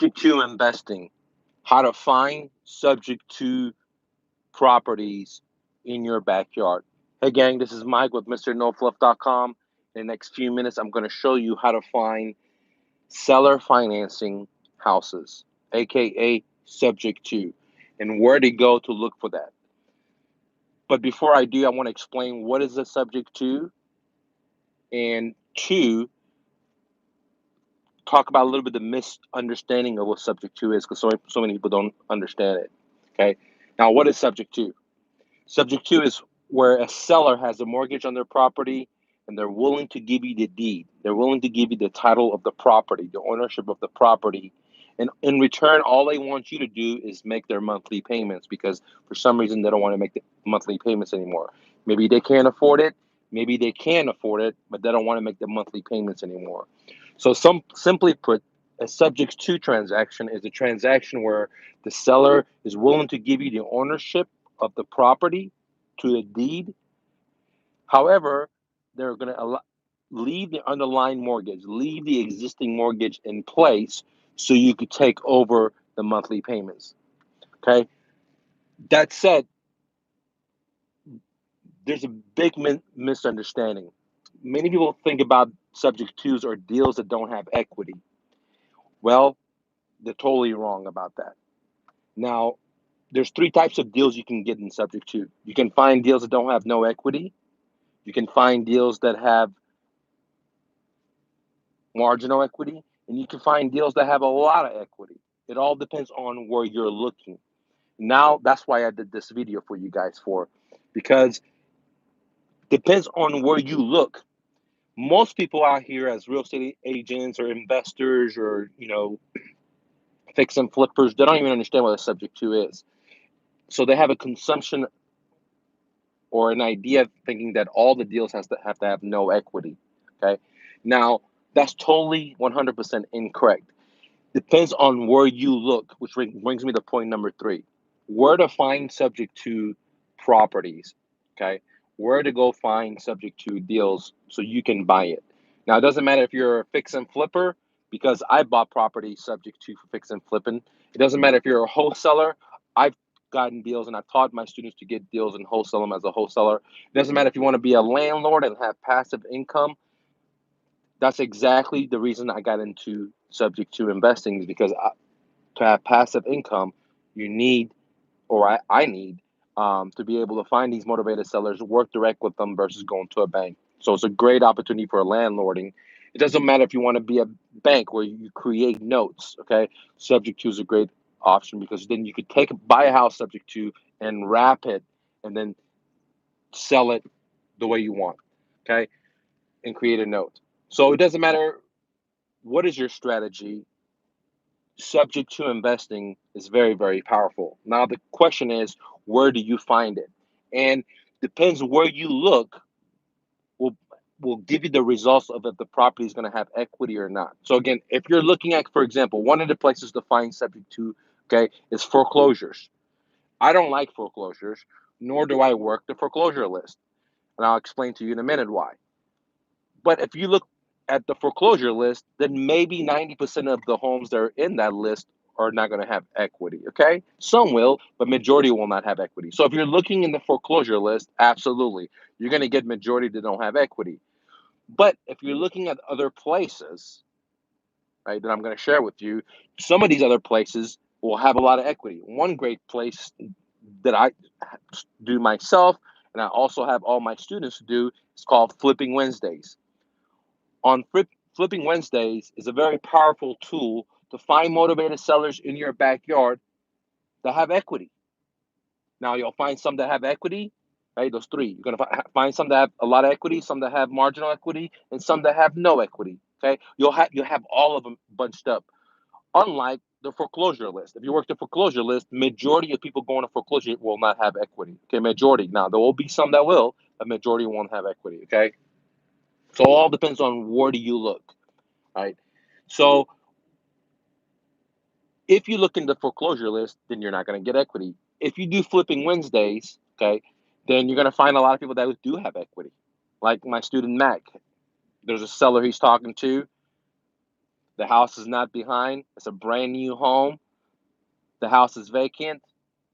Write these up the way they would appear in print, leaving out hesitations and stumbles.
Subject to investing, how to find subject to properties in your backyard. Hey gang, this is Mike with MrNoFluff.com. In the next few minutes, I'm going to show you how to find seller financing houses, aka subject to, and where to go to look for that. But before I do, I want to explain what is a subject to, and two, talk about a little bit the misunderstanding of what subject to is, because so many people don't understand it. Okay, now what is subject to? Subject to is where a seller has a mortgage on their property and they're willing to give you the deed. They're willing to give you the title of the property, the ownership of the property. And in return, all they want you to do is make their monthly payments, because for some reason they don't want to make the monthly payments anymore. Maybe they can't afford it. Maybe they can afford it, but they don't want to make the monthly payments anymore. So simply put, a subject to transaction is a transaction where the seller is willing to give you the ownership of the property to the deed. However, they're going to leave the underlying mortgage, leave the existing mortgage in place so you could take over the monthly payments. Okay. That said, there's a big misunderstanding. Many people think about subject twos or deals that don't have equity. Well, they're totally wrong about that. Now, there's three types of deals you can get in subject to. You can find deals that don't have no equity. You can find deals that have marginal equity, and you can find deals that have a lot of equity. It all depends on where you're looking. Now, that's why I did this video for you guys because depends on where you look. Most people out here as real estate agents or investors or, fix and flippers, they don't even understand what a subject to is. So they have a consumption or an idea of thinking that all the deals have to have no equity. Okay. Now, that's totally 100% incorrect. Depends on where you look, which brings me to point number 3. Where to find subject to properties, okay? Where to go find subject to deals so you can buy it. Now, it doesn't matter if you're a fix and flipper, because I bought property subject to fix and flipping. It doesn't matter if you're a wholesaler. I've gotten deals and I've taught my students to get deals and wholesale them as a wholesaler. It doesn't matter if you want to be a landlord and have passive income. That's exactly the reason I got into subject to investing, is because to have passive income, you need, or I need, to be able to find these motivated sellers, work direct with them versus going to a bank. So it's a great opportunity for landlording. It doesn't matter if you want to be a bank where you create notes, okay? Subject to is a great option, because then you could buy a house subject to and wrap it and then sell it the way you want, okay? And create a note. So it doesn't matter what is your strategy. Subject to investing is very, very powerful. Now, the question is, where do you find it? And depends where you look will will give you the results of if the property is going to have equity or not. So again, if you're looking at, for example, one of the places to find subject to, okay, is foreclosures. I don't like foreclosures, nor do I work the foreclosure list. And I'll explain to you in a minute why. But if you look at the foreclosure list, then maybe 90% of the homes that are in that list are not going to have equity, okay? Some will, but majority will not have equity. So if you're looking in the foreclosure list, absolutely, you're going to get majority that don't have equity. But if you're looking at other places, right, that I'm going to share with you, some of these other places will have a lot of equity. One great place that I do myself, and I also have all my students do, is called Flipping Wednesdays. On Flipping Wednesdays is a very powerful tool to find motivated sellers in your backyard that have equity. Now, you'll find some that have equity, right? Those three. You're going to find some that have a lot of equity, some that have marginal equity, and some that have no equity, okay? You'll have all of them bunched up. Unlike the foreclosure list. If you work the foreclosure list, majority of people going to foreclosure will not have equity, okay? Majority. Now, there will be some that will, but majority won't have equity, okay? So it all depends on where do you look, right? So if you look in the foreclosure list, then you're not going to get equity. If you do Flipping Wednesdays, okay, then you're going to find a lot of people that do have equity. Like my student Mac, there's a seller he's talking to The house is not behind. It's a brand new home. The house is vacant.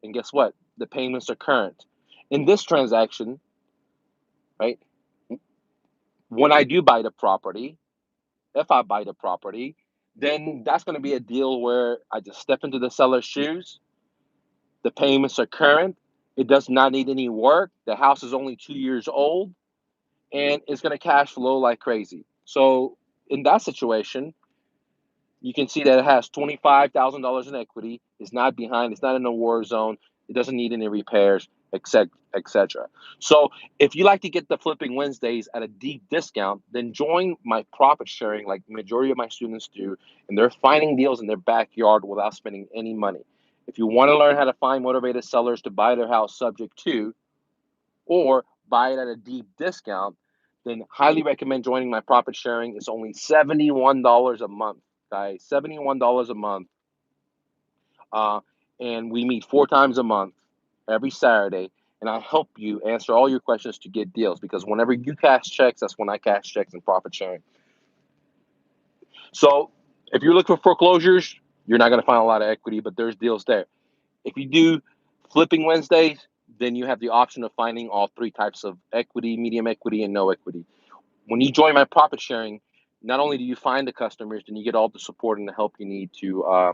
And guess what? The payments are current. In this transaction, right, when I do buy the property, if I buy the property, then that's going to be a deal where I just step into the seller's shoes. The payments are current. It does not need any work. The house is only 2 years old and it's going to cash flow like crazy. So, in that situation, you can see that it has $25,000 in equity. It's not behind. It's not in a war zone. It doesn't need any repairs, etc., etc. So, if you like to get the Flipping Wednesdays at a deep discount, then join my profit sharing, like the majority of my students do, and they're finding deals in their backyard without spending any money. If you want to learn how to find motivated sellers to buy their house subject to, or buy it at a deep discount, then highly recommend joining my profit sharing. It's only $71 a month, guys. $71 a month. Uh, and we meet 4 times a month, every Saturday. And I help you answer all your questions to get deals because whenever you cash checks, that's when I cash checks and profit sharing. So if you look for foreclosures, you're not going to find a lot of equity, but there's deals there. If you do Flipping Wednesdays, then you have the option of finding all 3 types of equity, medium equity, and no equity. When you join my profit sharing, not only do you find the customers, then you get all the support and the help you need to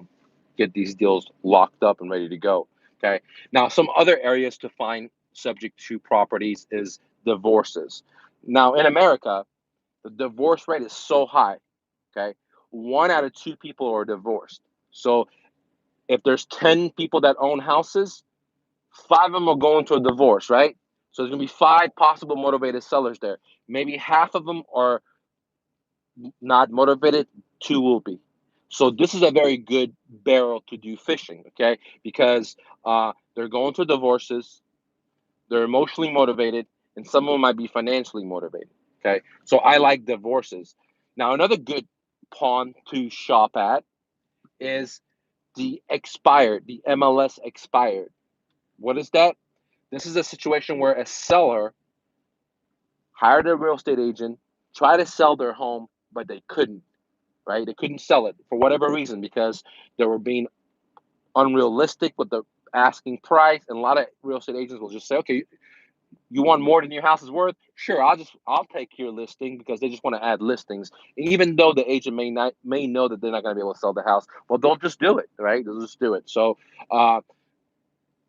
get these deals locked up and ready to go. Okay. Now, some other areas to find subject to properties is divorces. Now, in America, the divorce rate is so high. Okay. 1 out of 2 people are divorced. So if there's 10 people that own houses, 5 of them are going to a divorce, right? So there's going to be 5 possible motivated sellers there. Maybe half of them are not motivated, 2 will be. So this is a very good barrel to do fishing, okay? Because they're going through divorces, they're emotionally motivated, and some of them might be financially motivated, okay? So I like divorces. Now, another good pawn to shop at is the MLS expired. What is that? This is a situation where a seller hired a real estate agent, tried to sell their home, but they couldn't, right? They couldn't sell it for whatever reason because they were being unrealistic with the asking price. And a lot of real estate agents will just say, okay, you want more than your house is worth? Sure, I'll take your listing because they just want to add listings. Even though the agent may know that they're not going to be able to sell the house, well, they'll just do it, right? They'll just do it. So uh,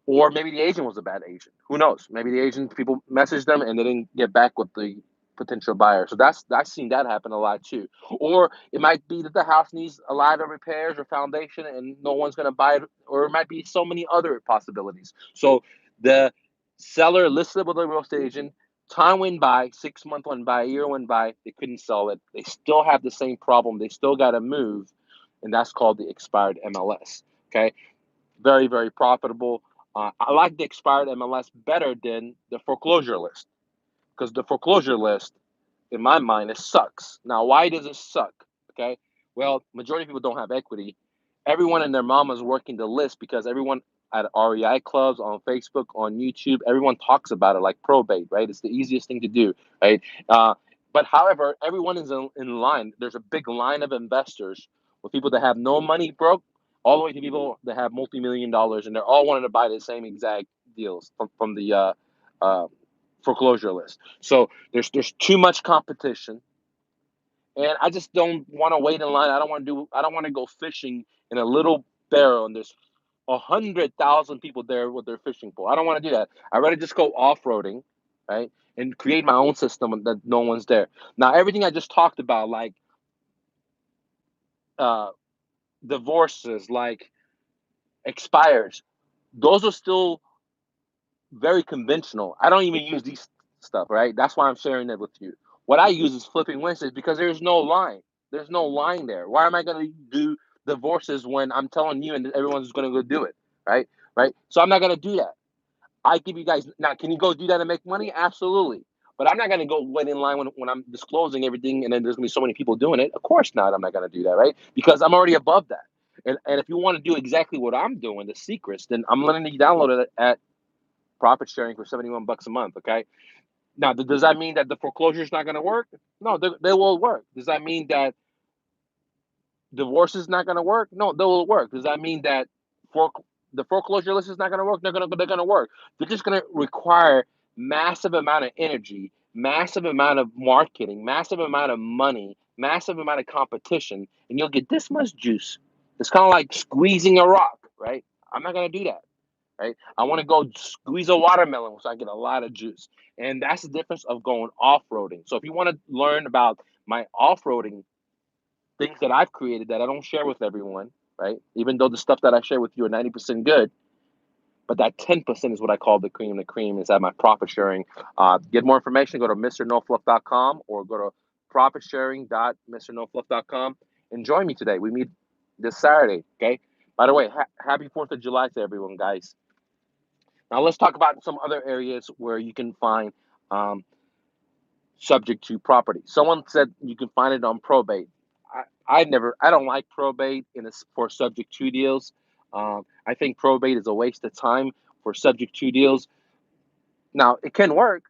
or maybe the agent was a bad agent. Who knows? Maybe the agent, people messaged them and they didn't get back with the potential buyer. So I've seen that happen a lot too. Or it might be that the house needs a lot of repairs or foundation and no one's going to buy it. Or it might be so many other possibilities. So the seller listed with a real estate agent. Time went by, 6 months went by, a year went by. They couldn't sell it. They still have the same problem. They still got to move, and that's called the expired MLS. Okay, very, very profitable. I like the expired MLS better than the foreclosure list because the foreclosure list, in my mind, it sucks. Now, why does it suck? Okay, well, majority of people don't have equity. Everyone and their mama is working the list because everyone at REI clubs, on Facebook, on YouTube, everyone talks about it like probate, right? It's the easiest thing to do, right? Uh, but however, everyone is in line. There's a big line of investors with people that have no money broke, all the way to people that have multi-million dollars, and they're all wanting to buy the same exact deals from the uh, foreclosure list. So there's too much competition, and I just don't want to wait in line. I don't want to go fishing in a little barrel, and there's 100,000 people there with their fishing pole. I don't want to do that. I'd rather just go off roading, right, and create my own system that no one's there. Now, everything I just talked about, like uh, divorces, like expires, those are still very conventional. I don't even use these stuff, right? That's why I'm sharing it with you. What I use is Flipping Wednesdays because there's no line. There's no line there. Why am I going to do divorces when I'm telling you and everyone's going to go do it, right? Right. So I'm not going to do that. I give you guys now. Can you go do that and make money? Absolutely. But I'm not going to go wait in line when I'm disclosing everything and then there's going to be so many people doing it. Of course not. I'm not going to do that, right? Because I'm already above that. And if you want to do exactly what I'm doing, the secrets, then I'm letting you download it at profit sharing for $71 a month. Okay. Now, does that mean that the foreclosure is not going to work? No, they will work. Does that mean that divorce is not going to work? No, they will work. Does that mean that for the foreclosure list is not going to work? They're going to work. They're just going to require massive amount of energy, massive amount of marketing, massive amount of money, massive amount of competition, and you'll get this much juice. It's kind of like squeezing a rock, right? I'm not going to do that, right? I want to go squeeze a watermelon so I get a lot of juice. And that's the difference of going off-roading. So if you want to learn about my off-roading things that I've created that I don't share with everyone, right? Even though the stuff that I share with you are 90% good, but that 10% is what I call the cream. The cream is at my profit sharing. Get more information, go to mrnofluff.com or go to profitsharing.mrnofluff.com and join me today. We meet this Saturday, okay? By the way, happy 4th of July to everyone, guys. Now let's talk about some other areas where you can find um, subject to property. Someone said you can find it on probate. I don't like probate for subject to deals. I think probate is a waste of time for subject to deals. Now it can work,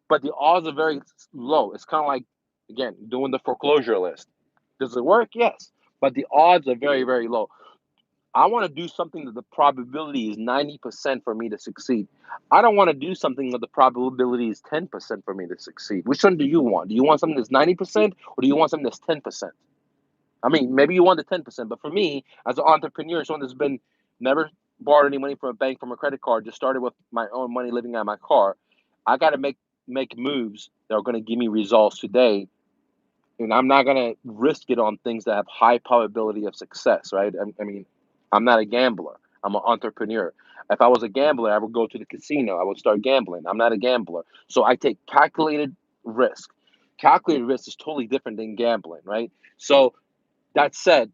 but the odds are very low. It's kind of like, again, doing the foreclosure list. Does it work? Yes, but the odds are very, very low. I want to do something that the probability is 90% for me to succeed. I don't want to do something that the probability is 10% for me to succeed. Which one do you want? Do you want something that's 90% or do you want something that's 10%? I mean, maybe you want the 10%, but for me, as an entrepreneur, someone that's been never borrowed any money from a bank, from a credit card, just started with my own money living out of my car, I got to make moves that are going to give me results today, and I'm not gonna risk it on things that have high probability of success, right? I mean, I'm not a gambler. I'm an entrepreneur. If I was a gambler, I would go to the casino. I would start gambling. I'm not a gambler, so I take calculated risk. Calculated risk is totally different than gambling, right? So that said,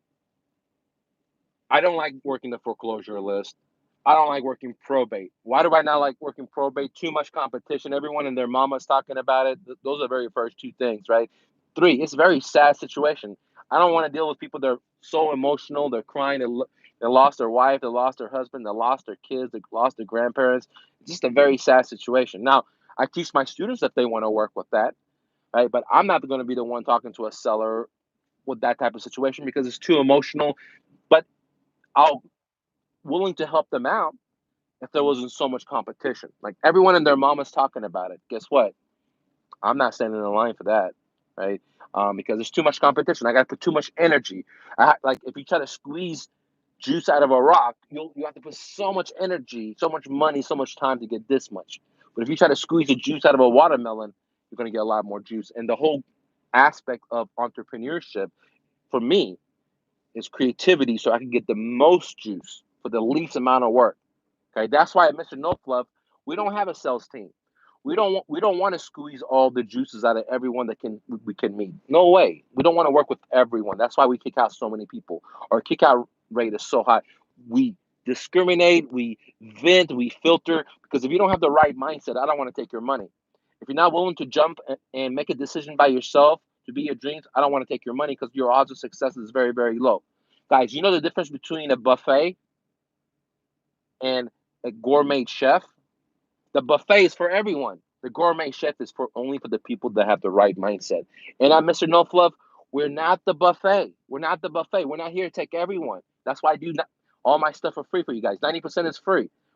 I don't like working the foreclosure list. I don't like working probate. Why do I not like working probate? Too much competition. Everyone and their mama's talking about it. Those are the very first two things, right? Three, it's a very sad situation. I don't want to deal with people that are so emotional. They're crying. They lost their wife. They lost their husband. They lost their kids. They lost their grandparents. It's just a very sad situation. Now, I teach my students that they want to work with that, right? But I'm not going to be the one talking to a seller with that type of situation because it's too emotional. But I'll willing to help them out if there wasn't so much competition. Like everyone and their mama's talking about it. Guess what? I'm not standing in line for that, right? Because there's too much competition. I got to put too much energy. Like if you try to squeeze juice out of a rock, you have to put so much energy, so much money, so much time to get this much. But if you try to squeeze the juice out of a watermelon, you're going to get a lot more juice. And the whole aspect of entrepreneurship for me is creativity, so I can get the most juice for the least amount of work. Okay, that's why at Mr. No Fluff, we don't have a sales team. We don't want to squeeze all the juices out of everyone that we can meet. No way. We don't want to work with everyone. That's why we kick out so many people. Our kick out rate is so high. We discriminate, we vent, we filter because if you don't have the right mindset, I don't want to take your money. If you're not willing to jump and make a decision by yourself to be your dreams, I don't want to take your money because your odds of success is very, very low. Guys, you know the difference between a buffet and a gourmet chef? The buffet is for everyone. The gourmet chef is for only for the people that have the right mindset. And at Mr. No Fluff, we're not the buffet. We're not the buffet. We're not here to take everyone. That's why I do not, all my stuff for free for you guys. 90% is free.